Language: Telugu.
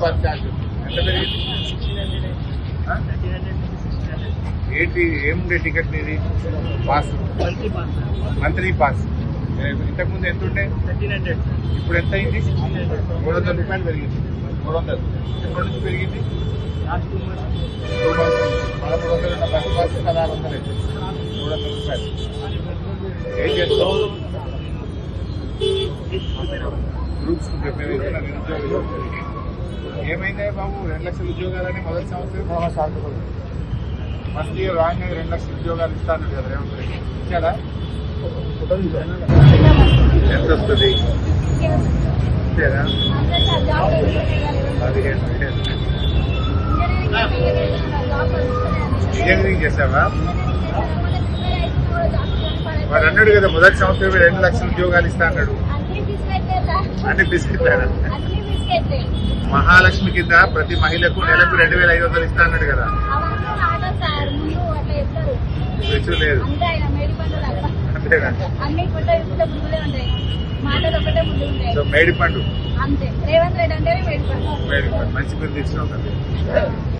బస్ ఛార్జ్ ఎంత పెరిగింది? ఏంటి ఏముండే టికెట్ నీది? Pass, monthly pass. ఇంతకుముందు ఎంత ఉండే? ఇప్పుడు ఎంత అయింది? 300 రూపాయలు పెరిగింది. 300 ఎప్పటి నుంచి పెరిగింది? 1300 ఉన్న బస్ పాస్ 1600 అయితే 300 రూపాయలు. ఏం చేస్తావు? గ్రూప్స్ నిరుద్యోగులు ఏమైందా బాబు? 2 లక్షల ఉద్యోగాలని మొదటి సంవత్సరం ఫస్ట్ ఇయర్ రాగానే 2 లక్షల ఉద్యోగాలు ఇస్తాను కదా రేవంత్ రెడ్డి. ఇచ్చాడా? ఎంత వస్తుంది? ఇచ్చారా? 15,000. ఇంజనీరింగ్ చేసావా? వాడు అన్నాడు కదా మొదటి సంవత్సరం 2 లక్షల ఉద్యోగాలు ఇస్తా అన్నాడు. అన్ని బిస్కెట్లేనా? మహాలక్ష్మి కింద ప్రతి మహిళకు నెలకు 2,500 ఇస్తా అన్నాడు కదా. లేదు అంతేనా? సో మేడిపండు మంచి పేరు తెచ్చినావు కదా.